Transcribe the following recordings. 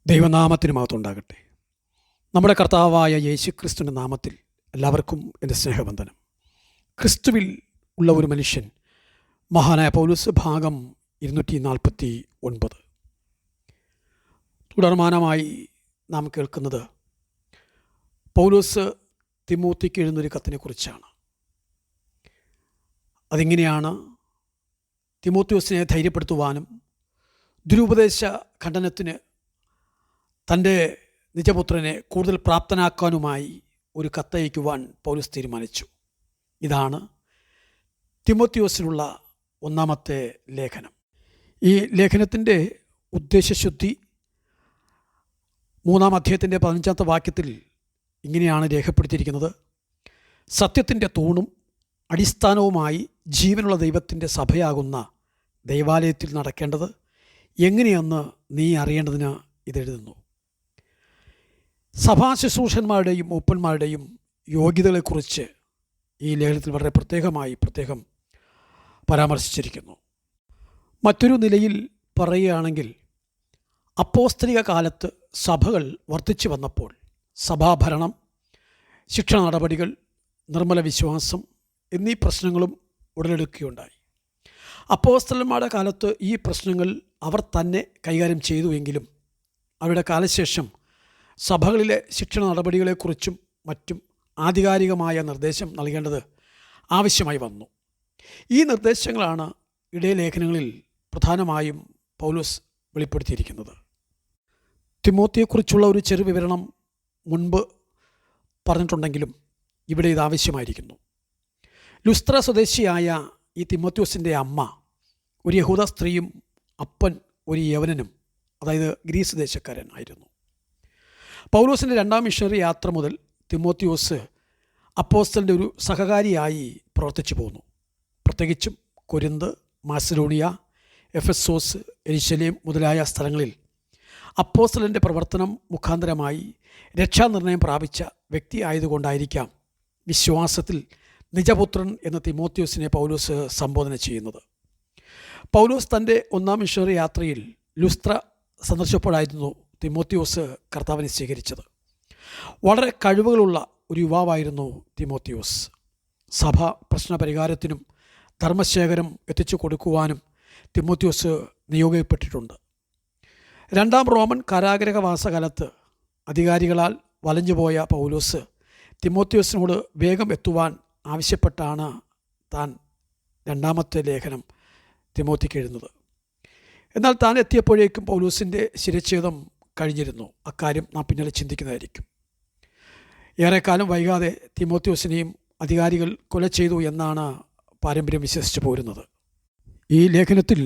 ദൈവനാമത്തിന് മഹത്വമുണ്ടാകട്ടെ. നമ്മുടെ കർത്താവായ യേശുക്രിസ്തുവിൻ്റെ നാമത്തിൽ എല്ലാവർക്കും എൻ്റെ സ്നേഹവന്ദനം. ക്രിസ്തുവിൽ ഉള്ള ഒരു മനുഷ്യൻ, മഹാനായ പൗലോസ്, ഭാഗം 249. തുടർമാനമായി നാം കേൾക്കുന്നത് പൗലോസ് തിമോത്തിക്ക് എഴുതുന്നൊരു കത്തിനെക്കുറിച്ചാണ്. അതിങ്ങനെയാണ്: തിമോത്തിയോസിനെ ധൈര്യപ്പെടുത്തുവാനും ദുരുപദേശ ഖണ്ഡനത്തിന് തൻ്റെ നിജപുത്രനെ കൂടുതൽ പ്രാപ്തനാക്കാനുമായി ഒരു കത്തയക്കുവാൻ പൗലോസ് തീരുമാനിച്ചു. ഇതാണ് തിമോത്തിയോസിനുള്ള ഒന്നാമത്തെ ലേഖനം. ഈ ലേഖനത്തിൻ്റെ ഉദ്ദേശശുദ്ധി 3-ാം അധ്യായത്തിൻ്റെ 15-ാമത്തെ വാക്യത്തിൽ ഇങ്ങനെയാണ് രേഖപ്പെടുത്തിയിരിക്കുന്നത്: സത്യത്തിൻ്റെ തൂണും അടിസ്ഥാനവുമായി ജീവനുള്ള ദൈവത്തിൻ്റെ സഭയാകുന്ന ദൈവാലയത്തിൽ നടക്കേണ്ടത് എങ്ങനെയെന്ന് നീ അറിയേണ്ടതിന് ഇതെഴുതുന്നു. സഭാ ശുശ്രൂഷന്മാരുടെയും മൂപ്പന്മാരുടെയും യോഗ്യതകളെക്കുറിച്ച് ഈ ലേഖനത്തിൽ വളരെ പ്രത്യേകം പരാമർശിച്ചിരിക്കുന്നു. മറ്റൊരു നിലയിൽ പറയുകയാണെങ്കിൽ, അപ്പോസ്തലിക കാലത്ത് സഭകൾ വർദ്ധിച്ചു വന്നപ്പോൾ സഭാഭരണം, ശിക്ഷണ നടപടികൾ, നിർമ്മല വിശ്വാസം എന്നീ പ്രശ്നങ്ങളും ഉടലെടുക്കുകയുണ്ടായി. അപ്പോസ്തലന്മാരുടെ കാലത്ത് ഈ പ്രശ്നങ്ങൾ അവർ തന്നെ കൈകാര്യം ചെയ്തുവെങ്കിലും അവരുടെ കാലശേഷം സഭകളിലെ ശിക്ഷണ നടപടികളെക്കുറിച്ചും മറ്റും ആധികാരികമായ നിർദ്ദേശം നൽകേണ്ടത് ആവശ്യമായി വന്നു. ഈ നിർദ്ദേശങ്ങളാണ് ഇടയലേഖനങ്ങളിൽ പ്രധാനമായും പൗലോസ് വെളിപ്പെടുത്തിയിരിക്കുന്നത്. തിമോത്തിയെക്കുറിച്ചുള്ള ഒരു ചെറു വിവരണം മുൻപ് പറഞ്ഞിട്ടുണ്ടെങ്കിലും ഇവിടെ ഇത് ആവശ്യമായിരിക്കുന്നു. ലുസ്ത്ര സ്വദേശിയായ ഈ തിമോത്തിയോസിൻ്റെ അമ്മ ഒരു യഹൂദ സ്ത്രീയും അപ്പൻ ഒരു യവനനും, അതായത് ഗ്രീസ് ദേശക്കാരനായിരുന്നു. പൗലോസിൻ്റെ 2-ാം മിഷണറി യാത്ര മുതൽ തിമോത്തിയോസ് അപ്പോസ്തലൻ്റെ ഒരു സഹകാരിയായി പ്രവർത്തിച്ചു പോന്നു. പ്രത്യേകിച്ചും കൊരിന്ത്, മാസിഡോണിയ, എഫെസോസ്, യെരുശലേം മുതലായ സ്ഥലങ്ങളിൽ അപ്പോസ്തലൻ്റെ പ്രവർത്തനം മുഖാന്തരമായി രക്ഷാനിർണയം പ്രാപിച്ച വ്യക്തി ആയതുകൊണ്ടായിരിക്കാം വിശ്വാസത്തിൽ നിജപുത്രൻ എന്ന തിമോത്തിയോസിനെ പൗലോസ് സംബോധന ചെയ്യുന്നത്. പൗലോസ് തൻ്റെ 1-ാം മിഷണറി യാത്രയിൽ ലുസ്ത്ര സന്ദർശിച്ചപ്പോഴായിരുന്നു തിമോത്തിയോസ് കർത്താവിനെ സ്വീകരിച്ചത്. വളരെ കഴിവുകളുള്ള ഒരു യുവാവായിരുന്നു തിമോത്തിയോസ്. സഭ പ്രശ്നപരിഹാരത്തിനും ധർമ്മശേഖരം എത്തിച്ചു കൊടുക്കുവാനും തിമോത്തിയോസ് നിയോഗിക്കപ്പെട്ടിട്ടുണ്ട്. 2-ാം റോമൻ കാരാഗ്രഹവാസകാലത്ത് അധികാരികളാൽ വലഞ്ഞുപോയ പൗലോസ് തിമോത്തിയോസിനോട് വേഗം എത്തുവാൻ ആവശ്യപ്പെട്ടാണ് താൻ 2-ാമത്തെ ലേഖനം തിമോത്തിക്ക് എഴുതുന്നത്. എന്നാൽ താൻ എത്തിയപ്പോഴേക്കും പൗലോസിൻ്റെ ശിരച്ഛേദം കഴിഞ്ഞിരുന്നു. അക്കാര്യം നാം പിന്നാലെ ചിന്തിക്കുന്നതായിരിക്കും. ഏറെക്കാലം വൈകാതെ തിമോത്തിയോസിനെയും അധികാരികൾ കൊല ചെയ്തു എന്നാണ് പാരമ്പര്യം വിശ്വസിച്ചു പോരുന്നത്. ഈ ലേഖനത്തിൽ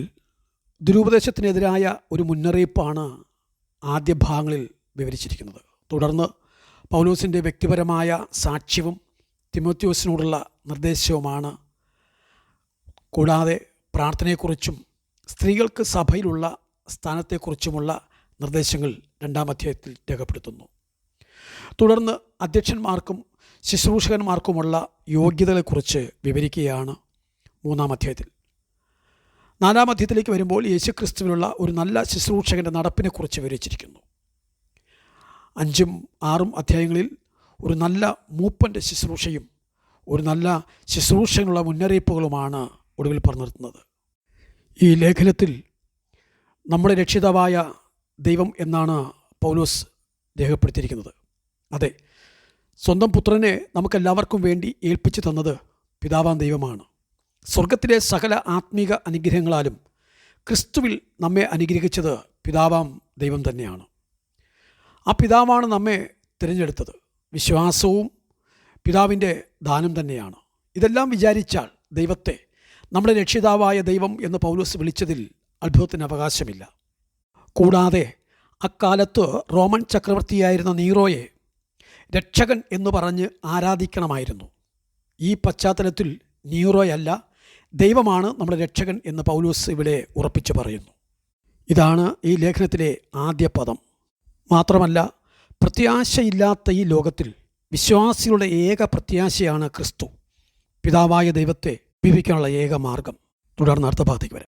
ദുരുപദേശത്തിനെതിരായ ഒരു മുന്നറിയിപ്പാണ് ആദ്യ ഭാഗങ്ങളിൽ വിവരിച്ചിരിക്കുന്നത്. തുടർന്ന് പൗലോസിൻ്റെ വ്യക്തിപരമായ സാക്ഷ്യവും തിമോത്തിയോസിനോടുള്ള നിർദ്ദേശവുമാണ്. കൂടാതെ പ്രാർത്ഥനയെക്കുറിച്ചും സ്ത്രീകൾക്ക് സഭയിലുള്ള സ്ഥാനത്തെക്കുറിച്ചുമുള്ള നിർദ്ദേശങ്ങൾ 2-ാം അധ്യായത്തിൽ രേഖപ്പെടുത്തുന്നു. തുടർന്ന് അധ്യക്ഷന്മാർക്കും ശുശ്രൂഷകന്മാർക്കുമുള്ള യോഗ്യതകളെക്കുറിച്ച് വിവരിക്കുകയാണ് 3-ാം അധ്യായത്തിൽ. 4-ാം അധ്യായത്തിലേക്ക് വരുമ്പോൾ യേശുക്രിസ്തുവിലുള്ള ഒരു നല്ല ശുശ്രൂഷകൻ്റെ നടപ്പിനെക്കുറിച്ച് വിവരിച്ചിരിക്കുന്നു. 5-ഉം 6-ഉം അധ്യായങ്ങളിൽ ഒരു നല്ല മൂപ്പൻ്റെ ശുശ്രൂഷയും ഒരു നല്ല ശുശ്രൂഷകനുള്ള മുന്നറിയിപ്പുകളുമാണ് ഒടുവിൽ പറഞ്ഞു നിർത്തുന്നത്. ഈ ലേഖനത്തിൽ നമ്മുടെ രക്ഷിതാവായ ദൈവം എന്നാണ് പൗലോസ് രേഖപ്പെടുത്തിയിരിക്കുന്നത്. അതെ, സ്വന്തം പുത്രനെ നമുക്കെല്ലാവർക്കും വേണ്ടി ഏൽപ്പിച്ചു തന്നത് പിതാവാം ദൈവമാണ്. സ്വർഗത്തിലെ സകല ആത്മീക അനുഗ്രഹങ്ങളാലും ക്രിസ്തുവിൽ നമ്മെ അനുഗ്രഹിച്ചത് പിതാവാം ദൈവം തന്നെയാണ്. ആ പിതാവാണ് നമ്മെ തിരഞ്ഞെടുത്തത്. വിശ്വാസവും പിതാവിൻ്റെ ദാനം തന്നെയാണ്. ഇതെല്ലാം വിചാരിച്ചാൽ ദൈവത്തെ നമ്മുടെ രക്ഷിതാവായ ദൈവം എന്ന് പൗലോസ് വിളിച്ചതിൽ അത്ഭുതത്തിന് അവകാശമില്ല. കൂടാതെ അക്കാലത്ത് റോമൻ ചക്രവർത്തിയായിരുന്ന നീറോയെ രക്ഷകൻ എന്ന് പറഞ്ഞ് ആരാധിക്കണമായിരുന്നു. ഈ പശ്ചാത്തലത്തിൽ നീറോയല്ല, ദൈവമാണ് നമ്മുടെ രക്ഷകൻ എന്ന് പൗലോസ് ഇവിടെ ഉറപ്പിച്ചു പറയുന്നു. ഇതാണ് ഈ ലേഖനത്തിലെ ആദ്യ പദം. മാത്രമല്ല, പ്രത്യാശയില്ലാത്ത ഈ ലോകത്തിൽ വിശ്വാസികളുടെ ഏക പ്രത്യാശയാണ് ക്രിസ്തു, പിതാവായ ദൈവത്തെ ജീവിക്കാനുള്ള ഏക മാർഗം. തുടർന്ന് അർത്ഥഭാഗത്തേക്ക് വരാം.